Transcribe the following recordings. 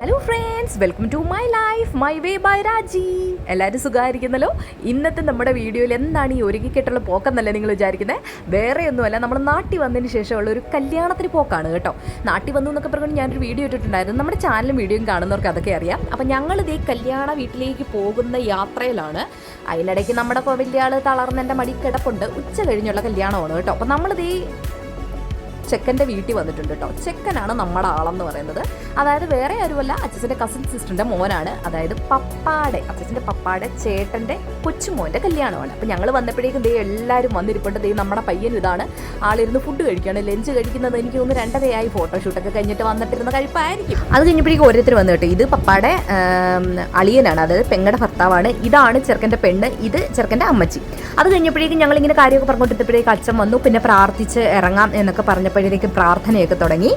Hello friends, welcome to my life my way by Raji. എല്ലാവരും സുഖമായിരിക്കുന്നല്ലോ. ഇന്നത്തെ നമ്മുടെ വീഡിയോയിൽ എന്താണ് ഈ ഒരുങ്ങിക്കെട്ടുള്ള പോക്കെന്നല്ലേ നിങ്ങൾ വിചാരിക്കുന്നത്? വേറെ ഒന്നുമല്ല, നമ്മൾ നാട്ടിൽ വന്നതിന് ശേഷമുള്ള ഒരു കല്യാണത്തിന് പോക്കാണ് കേട്ടോ. നാട്ടിൽ വന്നു എന്നൊക്കെ പറഞ്ഞുകൊണ്ട് ഞാനൊരു വീഡിയോ ഇട്ടിട്ടുണ്ടായിരുന്നു. നമ്മുടെ ചാനലും വീഡിയോയും കാണുന്നവർക്ക് അതൊക്കെ അറിയാം. അപ്പം ഞങ്ങളിത് കല്യാണ വീട്ടിലേക്ക് പോകുന്ന യാത്രയിലാണ്. അതിനിടയ്ക്ക് നമ്മുടെ വലിയ ആൾ തളർന്നെൻ്റെ മടി കിടപ്പുണ്ട്. ഉച്ച കഴിഞ്ഞുള്ള കല്യാണമാണ് കേട്ടോ. അപ്പം നമ്മളിത് ചെക്കൻ്റെ വീട്ടിൽ വന്നിട്ടുണ്ട് കേട്ടോ. ചെക്കനാണ് നമ്മുടെ ആളെന്ന് പറയുന്നത്. അതായത് വേറെ ആരുമല്ല, അച്ഛൻ്റെ കസിൻ സിസ്റ്ററിൻ്റെ മോനാണ്. അതായത് അച്ഛൻ്റെ പപ്പാടെ ചേട്ടൻ്റെ കൊച്ചുമോൻ്റെ കല്യാണമാണ്. അപ്പം ഞങ്ങൾ വന്നപ്പോഴേക്കും എല്ലാവരും വന്നിരിപ്പുണ്ട്. നമ്മുടെ പയ്യനും ഇതാണ്. ആളിരുന്ന് ഫുഡ് കഴിക്കുകയാണ്. ലഞ്ച് കഴിക്കുന്നത് എനിക്ക് തോന്നുന്നു 2:30 ഫോട്ടോഷൂട്ടൊക്കെ കഴിഞ്ഞിട്ട് വന്നിട്ടിരുന്ന കഴിപ്പായിരിക്കും. അത് കഴിഞ്ഞപ്പോഴേക്കും ഓരോരുത്തർ വന്നു കേട്ടോ. ഇത് പപ്പാടെ അളിയനാണ്, അതായത് പെങ്ങളുടെ ഭർത്താവാണ്. ഇതാണ് ചെറുക്കൻ്റെ പെണ്ണ്, ഇത് ചെറുക്കൻ്റെ അമ്മച്ചി. അത് കഴിഞ്ഞപ്പോഴേക്കും ഞങ്ങളിങ്ങനെ കാര്യമൊക്കെ പറഞ്ഞുകൊണ്ടിരുന്നപ്പോഴേക്കും അച്ഛൻ വന്നു. പിന്നെ പ്രാർത്ഥിച്ച് ഇറങ്ങാം എന്നൊക്കെ പറഞ്ഞപ്പോഴേക്കും പ്രാർത്ഥനയൊക്കെ തുടങ്ങി.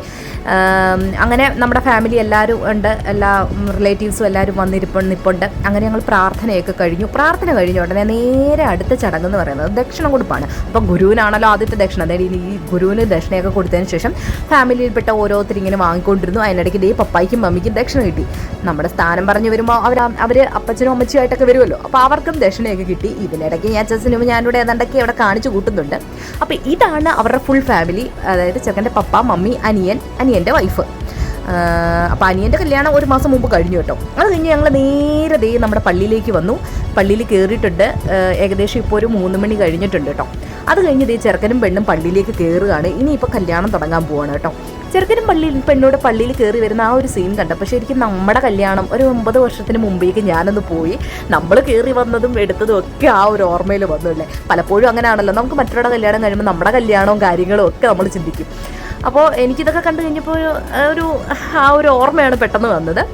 അങ്ങനെ നമ്മുടെ ഫാമിലി എല്ലാവരും ഉണ്ട്, എല്ലാ റിലേറ്റീവ്സും എല്ലാവരും നിപ്പുണ്ട്. അങ്ങനെ ഞങ്ങൾ പ്രാർത്ഥനയൊക്കെ കഴിഞ്ഞു. പ്രാർത്ഥന കഴിഞ്ഞ ഉടനെ നേരെ അടുത്ത ചടങ്ങെന്ന് പറയുന്നത് ദക്ഷിണ കൊടുപ്പാണ്. അപ്പോൾ ഗുരുവിനാണല്ലോ ആദ്യത്തെ ദക്ഷിണ. അതായത് ഈ ഗുരുവിന് ദക്ഷിണയൊക്കെ കൊടുത്തതിന് ശേഷം ഫാമിലിയിൽപ്പെട്ട ഓരോരുത്തർ ഇങ്ങനെ വാങ്ങിക്കൊണ്ടിരുന്നു. അതിനിടയ്ക്ക് ഇതേ പപ്പായ്ക്കും മമ്മിക്കും ദക്ഷിണ കിട്ടി. നമ്മുടെ സ്ഥാനം പറഞ്ഞു വരുമ്പോൾ അവർ അപ്പച്ചനും അമ്മച്ചിയായിട്ടൊക്കെ വരുമല്ലോ. അപ്പോൾ അവർക്കും ദക്ഷിണയൊക്കെ കിട്ടി. ഇതിനിടയ്ക്ക് ഞാൻ അച്ഛനും ഞാനിവിടെ ഏതാണ്ടൊക്കെ അവിടെ കാണിച്ചു കൂട്ടുന്നുണ്ട്. അപ്പോൾ ഇതാണ് അവരുടെ ഫുൾ ഫാമിലി. അതായത് ചെക്കൻ്റെ പപ്പ, മമ്മി, അനിയൻ്റെ വൈഫ്. അപ്പോൾ അനിയൻ്റെ കല്യാണം 1 മാസം മുമ്പ് കഴിഞ്ഞു കേട്ടോ. അത് കഴിഞ്ഞ് ഞങ്ങൾ നേരെ നമ്മുടെ പള്ളിയിലേക്ക് വന്നു. പള്ളിയിൽ കയറിയിട്ടുണ്ട്. ഏകദേശം ഇപ്പോൾ ഒരു 3 മണി കഴിഞ്ഞിട്ടുണ്ട് കേട്ടോ. അത് കഴിഞ്ഞ് ചെറുക്കനും പെണ്ണും പള്ളിയിലേക്ക് കയറുകയാണ്. ഇനിയിപ്പോൾ കല്യാണം തുടങ്ങാൻ പോവാണ് കേട്ടോ. ചെറുക്കനും പെണ്ണോട് പള്ളിയിൽ കയറി വരുന്ന ആ ഒരു സീൻ കണ്ടപ്പോൾ ശരിക്കും നമ്മുടെ കല്യാണം ഒരു 9 വർഷത്തിന് മുമ്പേക്ക് ഞാനൊന്ന് പോയി. നമ്മൾ കയറി വന്നതും എടുത്തതും ഒക്കെ ആ ഒരു ഓർമ്മയിൽ വന്നില്ലേ. പലപ്പോഴും അങ്ങനെയാണല്ലോ, നമുക്ക് മറ്റൊരാളുടെ കല്യാണം കഴിയുമ്പോൾ നമ്മുടെ കല്യാണവും കാര്യങ്ങളും ഒക്കെ നമ്മൾ ചിന്തിക്കും. അപ്പോൾ എനിക്കിതൊക്കെ കണ്ടു കഴിഞ്ഞപ്പോൾ ആ ഒരു ഓർമ്മയാണ് പെട്ടെന്ന് വന്നത്.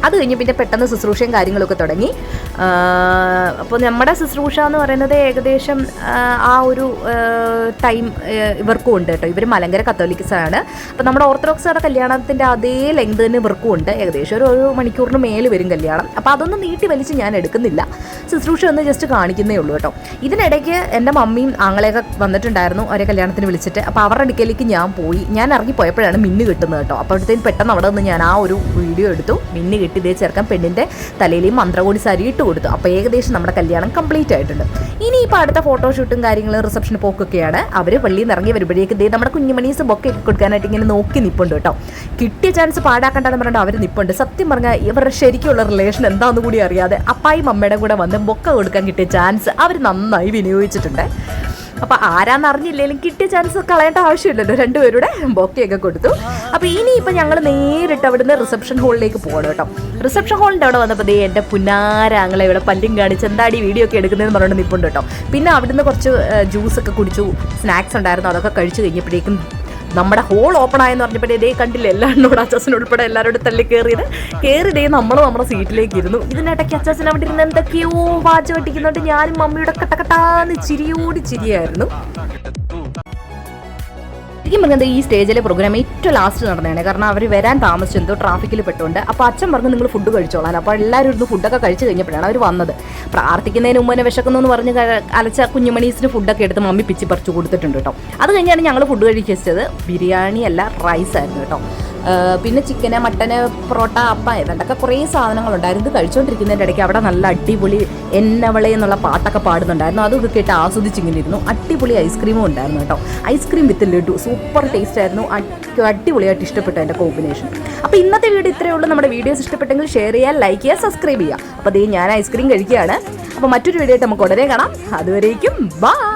അത് കഴിഞ്ഞ് പിന്നെ പെട്ടെന്ന് ശുശ്രൂഷയും കാര്യങ്ങളൊക്കെ തുടങ്ങി. അപ്പോൾ നമ്മുടെ ശുശ്രൂഷ എന്ന് പറയുന്നത് ഏകദേശം ആ ഒരു ടൈം ഇവർക്കും ഉണ്ട് കേട്ടോ. ഇവർ മലങ്കര കത്തോലിക്സാണ്. അപ്പോൾ നമ്മുടെ ഓർത്തഡോക്സുകാരുടെ കല്യാണത്തിൻ്റെ അതേ ലെങ്ത് തന്നെ ഇവർക്കും ഉണ്ട്. ഏകദേശം ഒരു മണിക്കൂറിന് മേൽ വരും കല്യാണം. അപ്പോൾ അതൊന്നും നീട്ടി വലിച്ച് ഞാൻ എടുക്കുന്നില്ല. ശുശ്രൂഷ ഒന്ന് ജസ്റ്റ് കാണിക്കുന്നേ ഉള്ളൂ കേട്ടോ. ഇതിനിടയ്ക്ക് എൻ്റെ മമ്മിയും ആങ്ങളെയൊക്കെ വന്നിട്ടുണ്ടായിരുന്നു അവരെ കല്യാണത്തിന് വിളിച്ചിട്ട്. അപ്പോൾ അവരുടെ അടുക്കലേക്ക് ഞാൻ പോയി. ഞാൻ ഇറങ്ങിപ്പോയപ്പോഴാണ് മിന്ന് കിട്ടുന്നത് കേട്ടോ. അപ്പോഴത്തേക്കും പെട്ടെന്ന് അവിടെ നിന്ന് ഞാൻ ആ ഒരു വീഡിയോ എടുത്തു. മിന്ന് കിട്ടി ഇതേ ചേർക്കാൻ പെണ്ണിൻ്റെ തലയിലും മന്ത്രകോടി സാരി ഇട്ട് കൊടുത്തു. അപ്പോൾ ഏകദേശം നമ്മുടെ കല്യാണം കംപ്ലീറ്റ് ആയിട്ടുണ്ട്. ഇനിയിപ്പോൾ അടുത്ത ഫോട്ടോഷൂട്ടും കാര്യങ്ങളും റിസപ്ഷൻ പോക്കൊക്കെയാണ്. അവർ പള്ളിയിൽ നിന്ന് ഇറങ്ങി വരുമ്പോഴേക്ക് നമ്മുടെ കുഞ്ഞുമണീസ് ബൊക്കെ കൊടുക്കാനായിട്ട് ഇങ്ങനെ നോക്കി നിൽപ്പുണ്ട് കേട്ടോ. കിട്ടിയ ചാൻസ് പാടാക്കണ്ടെന്ന് പറഞ്ഞിട്ട് അവർ നിൽപ്പുണ്ട്. സത്യം പറഞ്ഞാൽ ഇവരുടെ ശരിക്കുള്ള റിലേഷൻ എന്താണെന്ന് കൂടി അറിയാതെ അപ്പായും അമ്മയുടെ കൂടെ വന്ന് ബൊക്ക കൊടുക്കാൻ കിട്ടിയ ചാൻസ് അവർ നന്നായി വിനിയോഗിച്ചിട്ടുണ്ട്. അപ്പോൾ ആരാന്നറിഞ്ഞില്ലെങ്കിലും കിട്ടിയ ചാൻസ് കളയേണ്ട ആവശ്യമില്ലല്ലോ. 2 പേരുടെ ബൊക്കെയൊക്കെ കൊടുത്തു. അപ്പോൾ ഇനിയിപ്പോൾ ഞങ്ങൾ നേരിട്ട് അവിടുന്ന് റിസപ്ഷൻ ഹാളിലേക്ക് പോകണം കേട്ടോ. റിസപ്ഷൻ ഹാളിൻ്റെ അവിടെ വന്നപ്പോൾ എൻ്റെ പുന്നാരാങ്ങളെ ഇവിടെ പല്ലും കാണിച്ച് എന്താടി വീഡിയോ ഒക്കെ എടുക്കുന്നതെന്ന് പറഞ്ഞിട്ട് നിൽപ്പുണ്ട് കേട്ടോ. പിന്നെ അവിടുന്ന് കുറച്ച് ജ്യൂസൊക്കെ കുടിച്ചു, സ്നാക്സ് ഉണ്ടായിരുന്നു, അതൊക്കെ കഴിച്ച് കഴിഞ്ഞപ്പോഴേക്കും നമ്മുടെ ഹോൾ ഓപ്പൺ ആയെന്ന് പറഞ്ഞപ്പോൾ ഇതേ കണ്ടില്ല, എല്ലാവരോടും അച്ചാച്ചനുൾപ്പെടെ എല്ലാവരോടും തള്ളി കയറി നമ്മുടെ സീറ്റിലേക്ക് ഇരുന്നു. ഇതിനിടയ്ക്ക് അച്ചാച്ചൻ അവിടെ ഇരുന്ന് എന്തൊക്കെയോ വാച്ച് വെട്ടിക്കുന്നുണ്ട്. ഞാനും മമ്മിയുടെ കട്ടക്കട്ടാന്ന് ചിരിയായിരുന്നു. ശരിക്കും പറഞ്ഞത് ഈ സ്റ്റേജിലെ പ്രോഗ്രാം ഏറ്റവും ലാസ്റ്റ് നടന്നതാണ്. കാരണം അവർ വരാൻ താമസിച്ചെന്തോ ട്രാഫിക്കിൽ പെട്ടുകൊണ്ട്. അപ്പോൾ അച്ഛൻ പറഞ്ഞു നിങ്ങൾ ഫുഡ് കഴിച്ചോളാൻ. അപ്പോൾ എല്ലാവരും ഇരുന്ന് ഫുഡൊക്കെ കഴിച്ച് കഴിഞ്ഞപ്പോഴാണ് അവർ വന്നത്. പ്രാർത്ഥിക്കുന്നതിന് മുമ്പ് തന്നെ വിശക്കുന്നു എന്ന് പറഞ്ഞ് അലച്ച കുഞ്ഞുമണീസിന് ഫുഡൊക്കെ എടുത്ത് മമ്മി പിച്ചി പറിച്ചു കൊടുത്തിട്ടുണ്ട് കേട്ടോ. അത് കഴിഞ്ഞാണ് ഞങ്ങൾ ഫുഡ് കഴിച്ചത്. ബിരിയാണി അല്ല, റൈസ് ആയിരുന്നു കേട്ടോ. പിന്നെ ചിക്കന്, മട്ടന്, പൊറോട്ട, അപ്പം ഏതാണ്ടൊക്കെ കുറേ സാധനങ്ങളുണ്ടായിരുന്നു. ഇത് കഴിച്ചുകൊണ്ടിരിക്കുന്നതിൻ്റെ ഇടയ്ക്ക് അവിടെ നല്ല അടിപൊളി എന്നവളെ എന്നുള്ള പാട്ടൊക്കെ പാടുന്നുണ്ടായിരുന്നു. അതൊക്കെ കേട്ട് ആസ്വദിച്ചിങ്ങനെ ഇരുന്നു. അടിപൊളി ഐസ്ക്രീമും ഉണ്ടായിരുന്നു കേട്ടോ. ഐസ്ക്രീം വിത്ത് ലഡു സൂപ്പർ ടേസ്റ്റ് ആയിരുന്നു. അടിപൊളിയായിട്ട് ഇഷ്ടപ്പെട്ടു എൻ്റെ കോമ്പിനേഷൻ. അപ്പോൾ ഇന്നത്തെ വീഡിയോ ഇത്രയേ ഉള്ളൂ. നമ്മുടെ വീഡിയോസ് ഇഷ്ടപ്പെട്ടെങ്കിൽ ഷെയർ ചെയ്യുക, ലൈക്ക് ചെയ്യുക, സബ്സ്ക്രൈബ് ചെയ്യുക. അപ്പോൾ ഞാൻ ഐസ്ക്രീം കഴിക്കുകയാണ്. അപ്പോൾ മറ്റൊരു വീഡിയോ ആയിട്ട് നമുക്ക് ഉടനെ കാണാം. അതുവരേക്കും ബൈ.